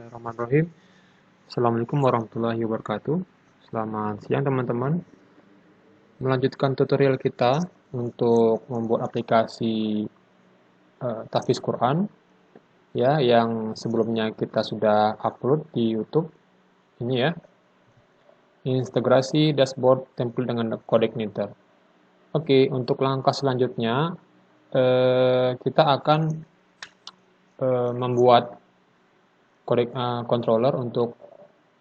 Bismillahirrahmanirrahim. Assalamualaikum warahmatullahi wabarakatuh. Selamat siang teman-teman. Melanjutkan tutorial kita untuk membuat aplikasi tahfiz Quran ya, yang sebelumnya kita sudah upload di YouTube. Ini ya, integrasi dashboard template dengan CodeIgniter. Oke, untuk langkah selanjutnya kita akan membuat controller untuk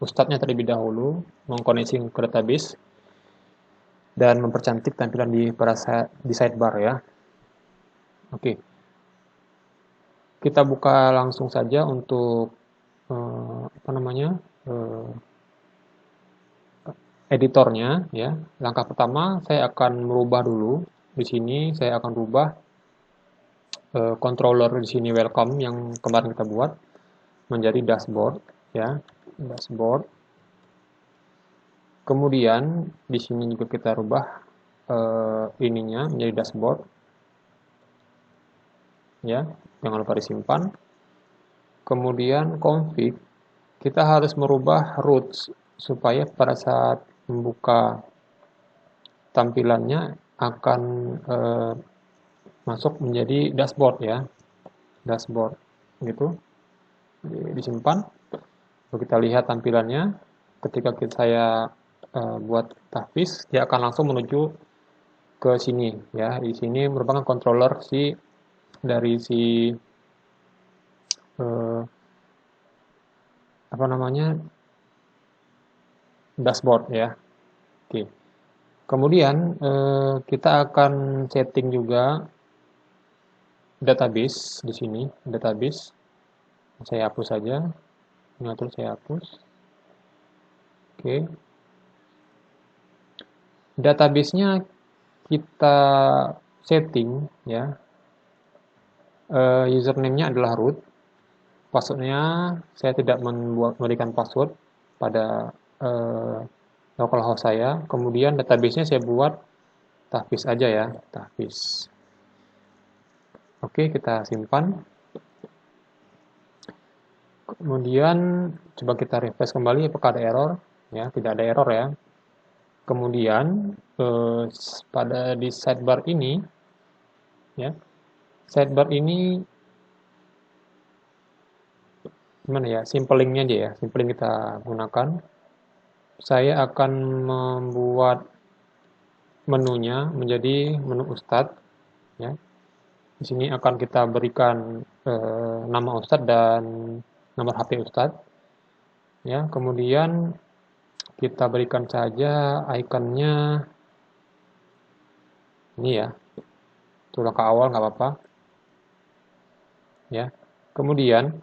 Ustadznya terlebih dahulu, mengkoneksi ke database dan mempercantik tampilan di sidebar ya. Oke, kita buka langsung saja untuk editornya ya. Langkah pertama saya akan merubah dulu. Di sini saya akan rubah controller di sini welcome yang kemarin kita buat menjadi dashboard ya, dashboard. Kemudian di sini juga kita rubah ininya menjadi dashboard ya, jangan lupa disimpan. Kemudian config, kita harus merubah roots supaya pada saat membuka tampilannya akan masuk menjadi dashboard ya, dashboard gitu. Disimpan, lalu kita lihat tampilannya. Ketika saya buat tahfiz, dia akan langsung menuju ke sini ya. Di sini merupakan controller dari dashboard ya. Oke. Kemudian kita akan setting juga database di sini, database. Saya hapus saja. Mengatur saya hapus. Oke. Database-nya kita setting ya. Username-nya adalah root. Password-nya saya tidak memberikan password pada localhost saya. Kemudian database-nya saya buat tahfiz aja ya, tahfiz. Oke, kita simpan. Kemudian coba kita refresh kembali apakah ada error ya, tidak ada error ya. Kemudian di sidebar ini ya, sidebar ini gimana ya, simplingnya aja ya, simpling kita gunakan. Saya akan membuat menunya menjadi menu Ustadz ya. Di sini akan kita berikan nama Ustadz dan nomor HP Ustadz ya. Kemudian kita berikan saja ikonnya ini ya, itu langkah awal nggak apa-apa ya. Kemudian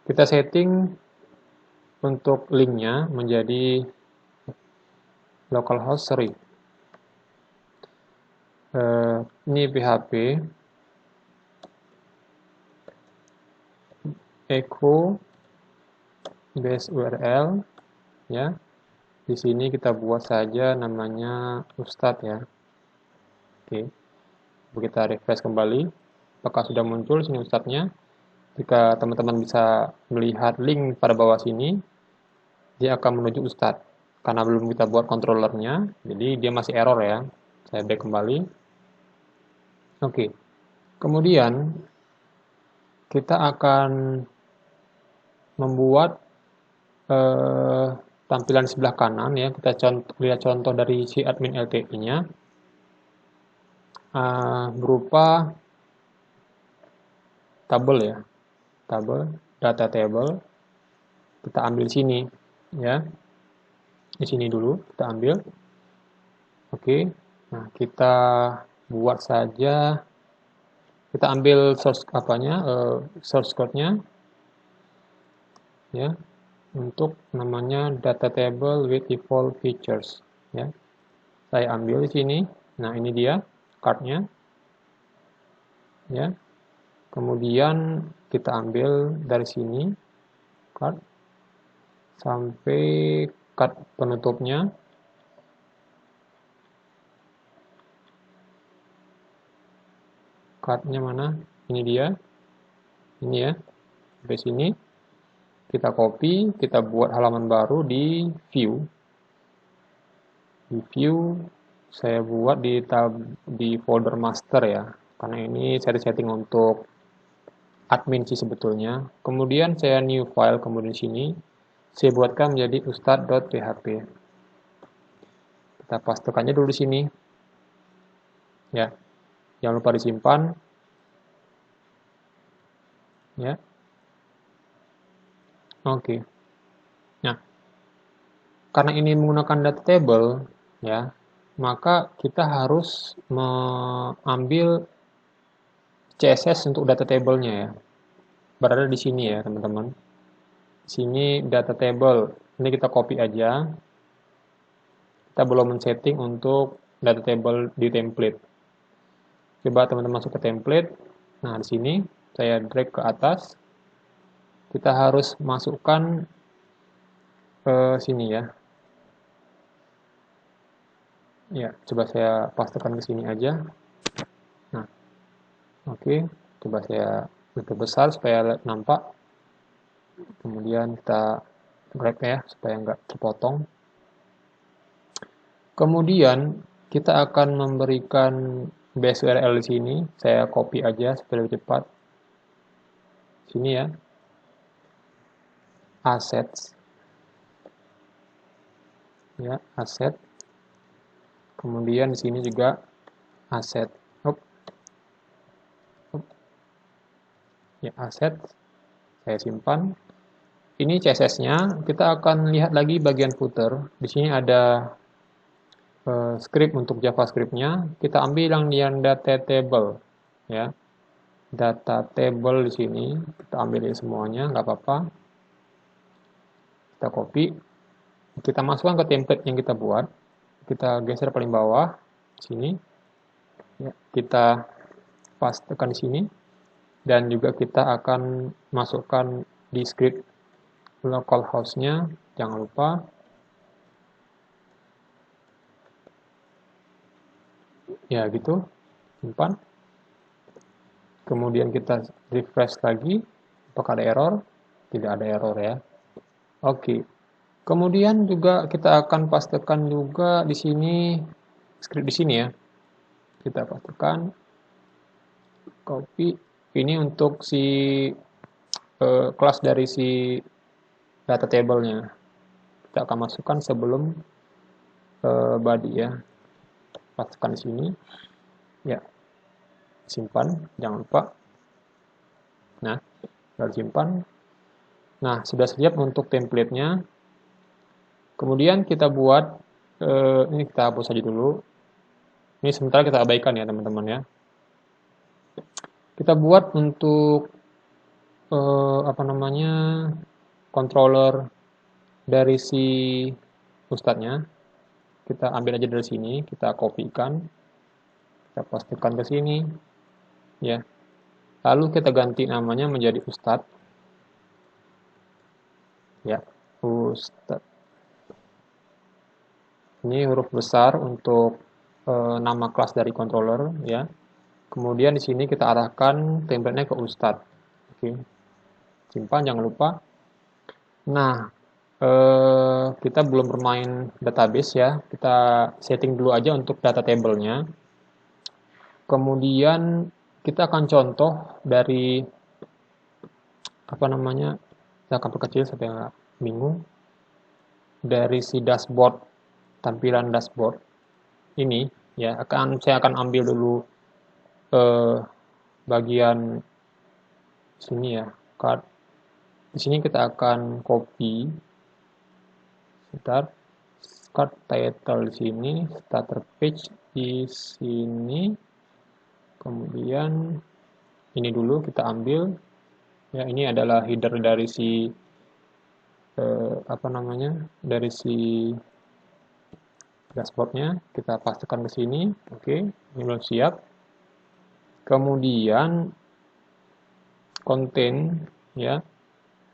kita setting untuk linknya menjadi localhost 3. Ini PHP echo base URL ya. Di sini kita buat saja namanya Ustadz ya. Oke. Kita refresh kembali. Apakah sudah muncul sini Ustadznya? Jika teman-teman bisa melihat link pada bawah sini, dia akan menuju Ustadz. Karena belum kita buat controllernya, jadi dia masih error ya. Saya back kembali. Oke. Kemudian kita akan membuat tampilan sebelah kanan ya. Kita lihat contoh dari si admin LTI-nya berupa tabel ya, tabel, data table. Kita ambil sini ya, di sini dulu kita ambil. Oke, nah kita buat saja, kita ambil source code-nya ya, untuk namanya data table with default features ya. Saya ambil di sini. Nah, ini dia card-nya ya. Kemudian kita ambil dari sini card sampai card penutupnya. Card-nya mana? Ini dia. Ini ya. Sampai sini kita copy, kita buat halaman baru di view. Di view saya buat di folder master ya, karena ini saya setting untuk admin sih sebetulnya. Kemudian saya new file, kemudian sini saya buatkan menjadi ustad.php. Kita pastekannya dulu di sini. Ya. Jangan lupa disimpan. Ya. Oke. Nah, karena ini menggunakan data table, ya, maka kita harus mengambil CSS untuk data table-nya ya. Berada di sini ya, teman-teman. Di sini data table. Ini kita copy aja. Kita belum men-setting untuk data table di template. Coba teman-teman masuk ke template. Nah, di sini saya drag ke atas. Kita harus masukkan ke sini ya. Ya, coba saya pastekan ke sini aja. Nah, oke. Coba saya lebih besar supaya nampak. Kemudian kita drag ya, supaya nggak terpotong. Kemudian kita akan memberikan base URL di sini. Saya copy aja supaya lebih cepat. Sini ya. Assets. Ya, asset. Kemudian di sini juga asset. Ya, asset. Saya simpan. Ini CSS-nya. Kita akan lihat lagi bagian footer. Di sini ada script untuk JavaScript-nya. Kita ambil yang data table, ya. Data table di sini kita ambil semuanya, nggak apa-apa. Kita copy. Kita masukkan ke template yang kita buat. Kita geser paling bawah sini. Ya, kita pastekan di sini. Dan juga kita akan masukkan di script localhost-nya, jangan lupa. Ya, gitu. Simpan. Kemudian kita refresh lagi. Apakah ada error? Tidak ada error ya. Oke. Kemudian juga kita akan pastekan juga di sini script di sini ya. Kita pastekan, copy. Ini untuk si kelas dari si data table-nya. Kita akan masukkan sebelum body ya. Pastekan di sini. Ya. Simpan, jangan lupa. Nah, sudah simpan. Nah, sudah siap untuk template-nya. Kemudian kita buat ini kita hapus saja dulu. Ini sementara kita abaikan ya, teman-teman ya. Kita buat untuk apa namanya controller dari si ustadznya. Kita ambil aja dari sini, kita kopikan, kita pastikan ke sini, ya. Lalu kita ganti namanya menjadi ustadz, ya, ustadz. Ini huruf besar untuk nama kelas dari controller, ya. Kemudian di sini kita arahkan template-nya ke ustadz. Oke. Simpan, jangan lupa. Nah, kita belum bermain database ya. Kita setting dulu aja untuk data table-nya. Kemudian kita akan contoh dari apa namanya? Saya akan perkecil sampai nggak bingung. Dari si dashboard, tampilan dashboard ini ya, saya akan ambil dulu bagian sini ya, card. Di sini kita akan copy, start title di sini, starter page di sini, kemudian ini dulu kita ambil, ya ini adalah header dari si apa namanya, dari si dashboardnya, kita pastikan ke sini, oke, ini belum siap. Kemudian konten ya,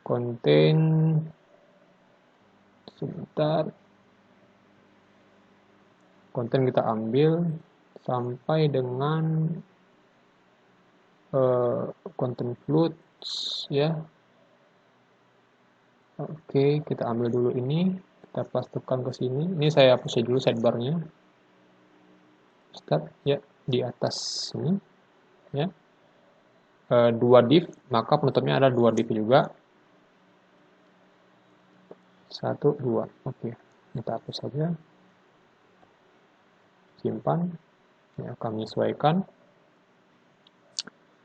konten sebentar, konten kita ambil sampai dengan konten floats ya, Oke, kita ambil dulu ini, kita pastekan ke sini. Ini saya hapus dulu sidebarnya. Start ya di atas sini ya. Dua div, maka penutupnya ada dua div juga. 1, 2. Oke, kita hapus saja. Simpan. Ya, kami sesuaikan.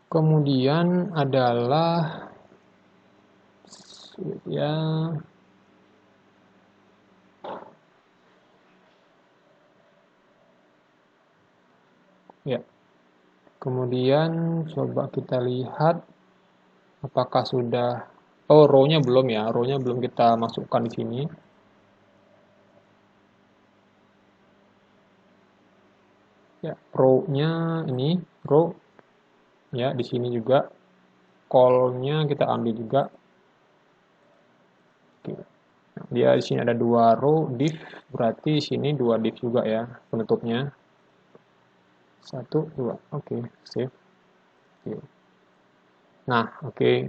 Kemudian adalah ya ya. Kemudian coba kita lihat apakah sudah row-nya belum ya. Row-nya belum kita masukkan di sini. Ya, row-nya ini row ya, di sini juga call-nya kita ambil juga. Oke. Nah, dia di sini ada dua row div, berarti sini dua div juga ya penutupnya. 1, 2. Oke, save. Oke. Nah, oke.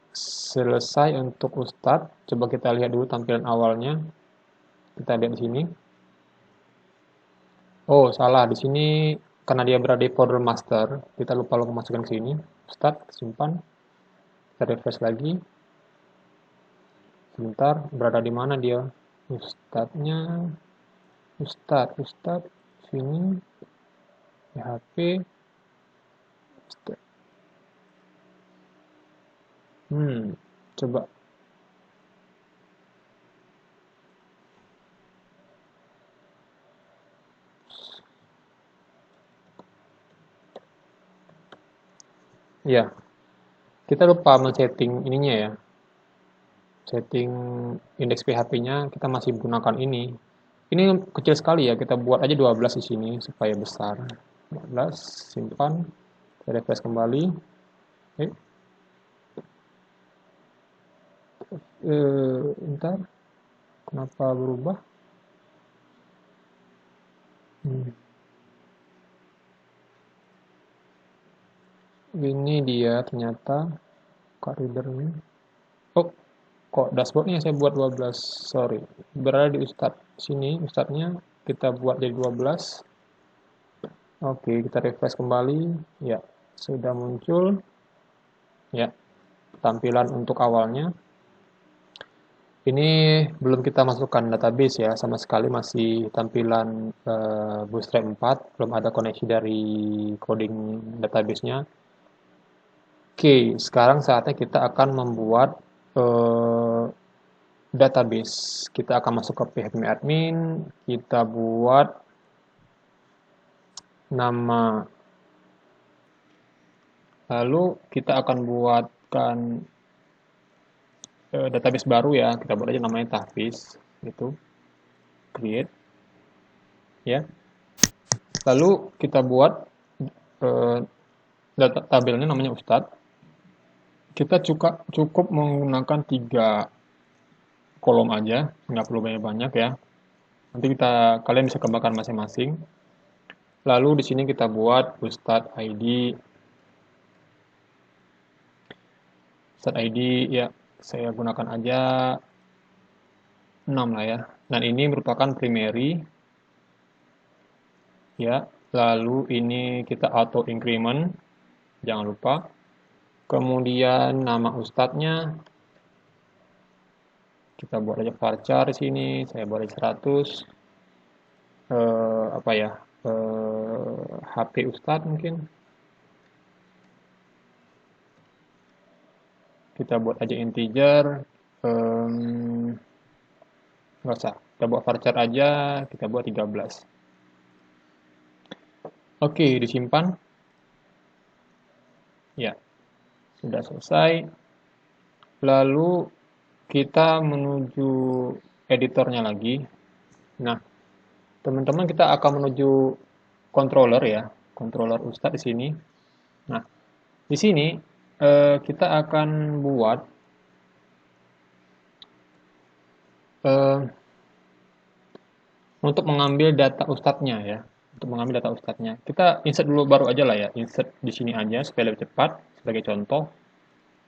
Selesai untuk Ustadz. Coba kita lihat dulu tampilan awalnya. Kita lihat di sini. Oh, salah. Di sini karena dia berada di folder master, kita lupa masukkan ke sini. Ustadz, simpan. Kita refresh lagi. Sebentar, berada di mana dia? Ustadznya. Ustadz. Sini. PHP. Ustadz. Coba. Ya, kita lupa men-setting ininya ya. Setting indeks PHP-nya kita masih menggunakan ini. Ini kecil sekali ya, kita buat aja 12 di sini supaya besar. 12, simpan, refresh kembali. Bentar, kenapa berubah? Ini dia ternyata card reader-nya. Oh, kok dashboardnya saya buat 12, sorry. Berada di Ustadz sini, Ustadznya kita buat jadi 12. Oke, kita refresh kembali. Ya, sudah muncul. Ya, tampilan untuk awalnya. Ini belum kita masukkan database ya, sama sekali masih tampilan Bootstrap 4, belum ada koneksi dari coding database-nya. Oke, sekarang saatnya kita akan membuat database. Kita akan masuk ke PHP admin, kita buat nama, lalu kita akan buatkan database baru ya, kita buat aja namanya tahfiz, gitu, create, ya. Lalu kita buat tabelnya namanya Ustadz. Kita cukup menggunakan 3 kolom aja, nggak perlu banyak-banyak ya. Nanti kalian bisa kembangkan masing-masing. Lalu di sini kita buat Ustadz ID. Ustadz ID ya, saya gunakan aja 6 lah ya. Dan ini merupakan primary. Ya, lalu ini kita auto increment. Jangan lupa. Kemudian nama ustadznya kita buat aja varchar di sini. Saya buat aja 100. Apa ya? HP ustadz mungkin. Kita buat aja integer. Nggak usah. Kita buat varchar aja. Kita buat 13. Oke, disimpan. Ya, sudah selesai. Lalu kita menuju editornya lagi. Nah, teman-teman kita akan menuju controller ya, controller Ustadz di sini. Nah, di sini kita akan buat untuk mengambil data Ustadznya ya. Untuk mengambil data Ustadznya, kita insert dulu baru aja lah ya. Insert di sini aja supaya lebih cepat sebagai contoh.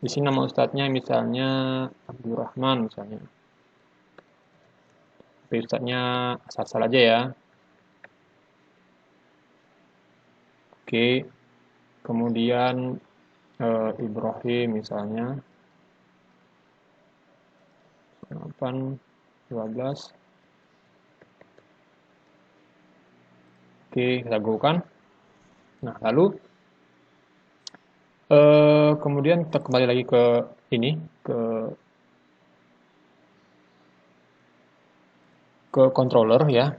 Di sini nama ustadznya misalnya Abdurrahman misalnya. Tapi ustadznya asal-asal aja ya. Oke. Kemudian Ibrahim misalnya. 8, 12. Oke, kita go kan. Nah, lalu kemudian kita kembali lagi ke ini, ke controller ya.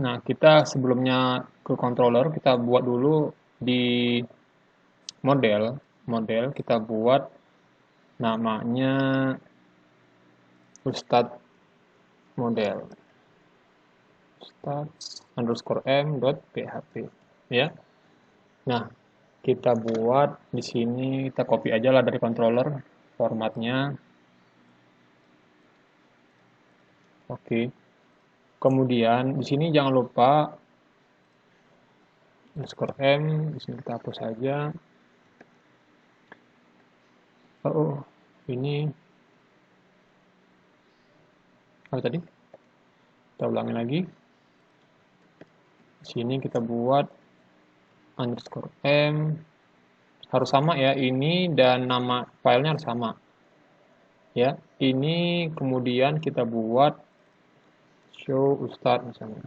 Nah, kita sebelumnya ke controller, kita buat dulu di model kita buat namanya ustad model. Ustad_m.php ya. Nah, kita buat di sini, kita copy aja lah dari controller formatnya. Oke. Kemudian di sini jangan lupa _m, di sini kita hapus saja. Oh, ini apa tadi? Kita ulangi lagi. Di sini kita buat _m, harus sama ya, ini dan nama filenya harus sama. Ya, ini kemudian kita buat show ustad misalnya.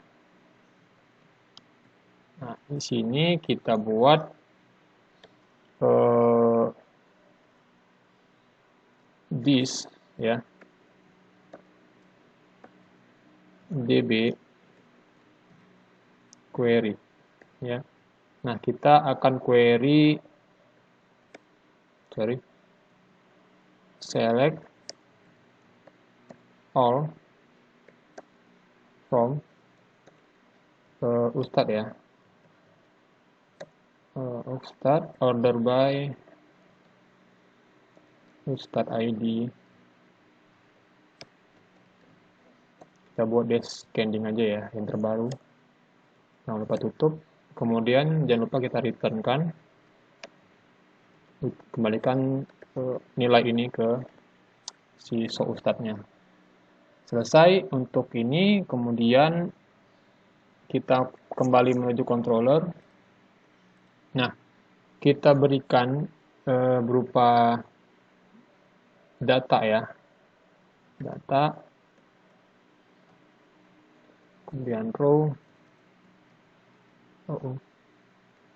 Nah, di sini kita buat this ya, db query ya. Nah, kita akan query select all from ustad ya. Ustad order by ustad ID. Kita buat dash scanning aja ya, yang terbaru. Jangan lupa tutup. Kemudian jangan lupa kita return kan. Kembalikan nilai ini ke si show ustadnya. Selesai untuk ini, kemudian kita kembali menuju controller. Nah, kita berikan berupa data ya. Data, kemudian row,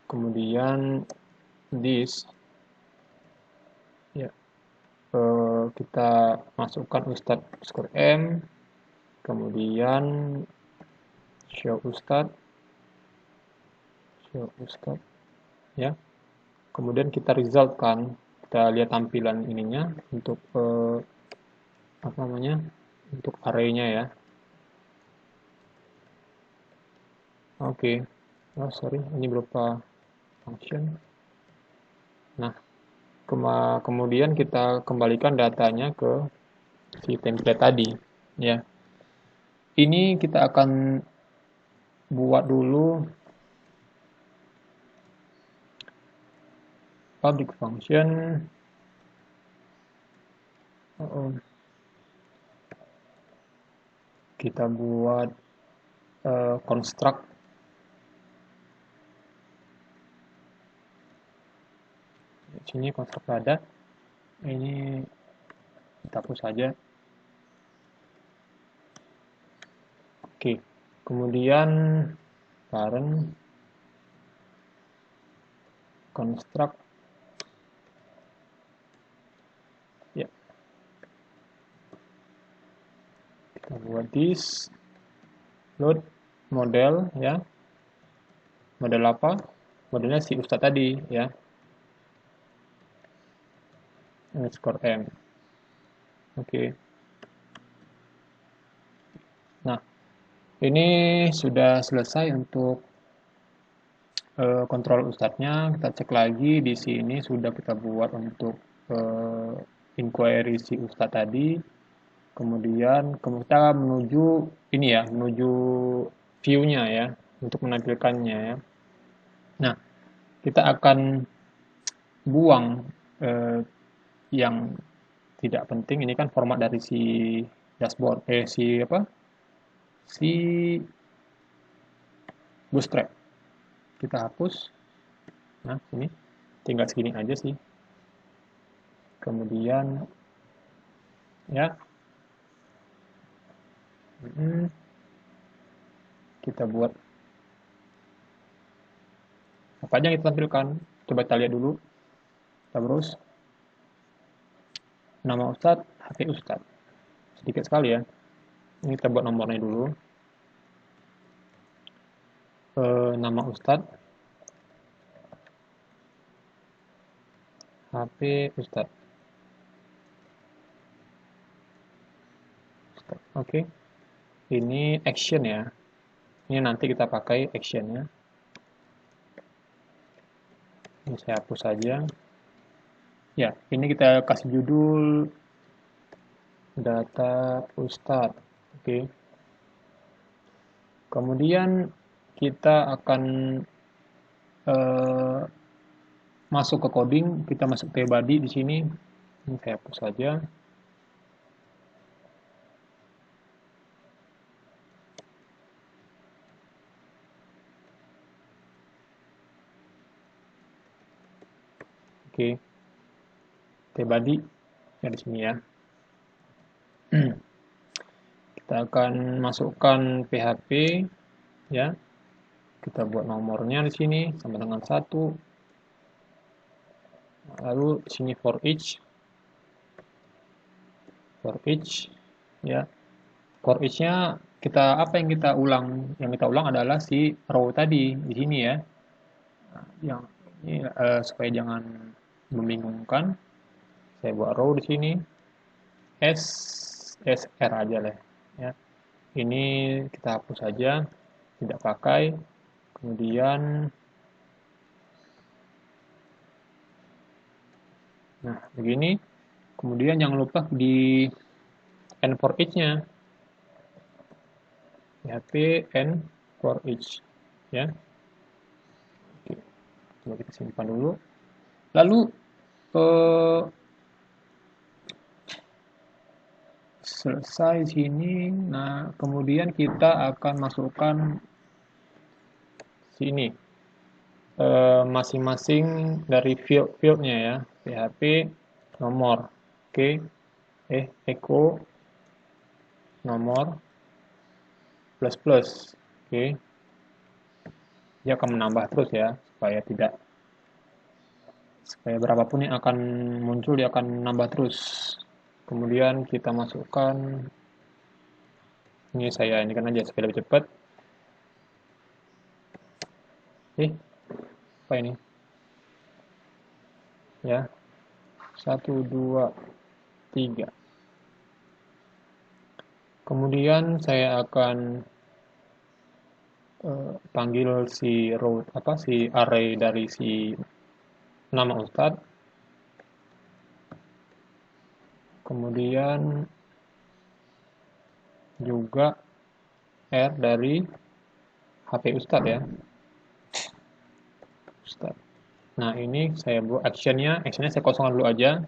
kemudian this. Ya. Kita masukkan ustad_m, kemudian show ustad ya. Kemudian kita result kan, kita lihat tampilan ininya untuk apa namanya, untuk array-nya ya. Oke. Oh sorry, ini berupa function. Nah, kemudian kita kembalikan datanya ke si template tadi ya. Ini kita akan buat dulu public function. Kita buat construct. Di sini construct ada. Ini kita hapus saja. Oke. Kemudian parent construct ya. Kita buat this load model ya. Model apa? Modelnya si ustad tadi ya. _m. Oke. Nah, ini sudah selesai untuk kontrol ustadznya. Kita cek lagi di sini sudah kita buat untuk inquiry si ustadz tadi. Kemudian kita menuju ini ya, menuju view-nya ya, untuk menampilkannya ya. Nah, kita akan buang yang tidak penting. Ini kan format dari si dashboard, si Bootstrap. Kita hapus. Nah, ini tinggal segini aja sih. Kemudian ya, kita buat apa aja yang kita tampilkan. Coba kita lihat dulu. Terus nama Ustadz, HP Ustadz. Sedikit sekali ya. Ini kita buat nomornya dulu. Nama Ustadz, HP Ustadz. Oke. Ini action ya. Ini nanti kita pakai actionnya. Ini saya hapus saja. Ya, ini kita kasih judul data Ustadz. Oke. Kemudian kita akan masuk ke coding. Kita masuk ke body di sini. Ini saya hapus saja. Oke. Body ya di sini ya. Kita akan masukkan PHP ya. Kita buat nomornya di sini sama dengan 1. Lalu di sini for each ya. For each-nya kita apa yang kita ulang? Yang kita ulang adalah si row tadi di sini ya. Nah, yang ini supaya jangan membingungkan. Saya buat row di sini. SR aja lah ya. Ini kita hapus saja, tidak pakai. Kemudian nah, begini. Kemudian jangan lupa di N for each-nya. PHP N for each ya. Oke. Coba kita simpan dulu. Lalu selesai sini. Nah, kemudian kita akan masukkan sini masing-masing dari fieldnya ya. PHP nomor. Oke. Echo nomor plus. Oke. Dia akan menambah terus ya, supaya berapapun yang akan muncul dia akan nambah terus. Kemudian kita masukkan ini, saya ini kan aja supaya lebih cepat. Apa ini? Ya. 1 2 3. Kemudian saya akan panggil si array dari si nama Ustadz. Kemudian juga R dari HP Ustadz ya. Ustadz. Nah, ini saya buat actionnya saya kosongkan dulu aja.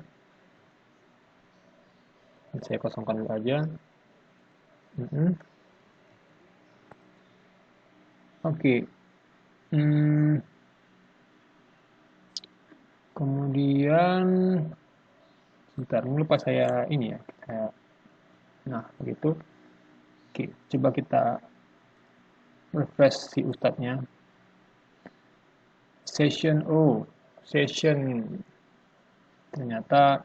Saya kosongkan dulu aja. Oke. Kemudian sebentar, lupa saya ini ya. Nah, begitu. Oke, coba kita refresh si Ustadznya. Session ternyata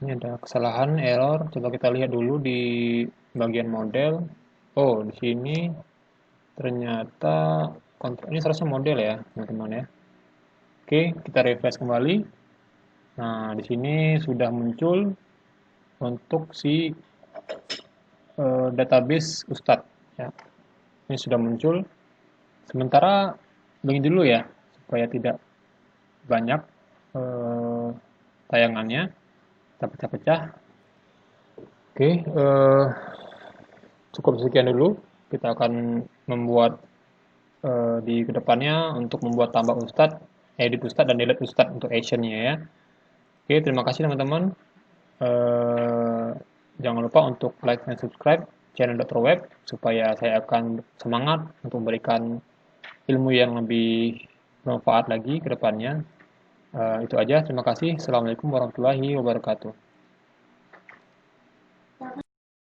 ini ada kesalahan, error. Coba kita lihat dulu di bagian model. Oh, di sini ternyata ini seharusnya model ya, teman-teman ya. Oke, kita refresh kembali. Nah, di sini sudah muncul untuk si database Ustadz ya. Ini sudah muncul. Sementara begini dulu ya, supaya tidak banyak tayangannya. Kita pecah-pecah. Oke, cukup sekian dulu. Kita akan membuat di kedepannya untuk membuat tambah Ustadz, edit Ustadz, dan delete Ustadz untuk actionnya ya. Oke, terima kasih teman-teman. Eh, Jangan lupa untuk like dan subscribe channel Dr. Web supaya saya akan semangat untuk memberikan ilmu yang lebih bermanfaat lagi ke depannya. Itu aja, terima kasih. Assalamualaikum warahmatullahi wabarakatuh.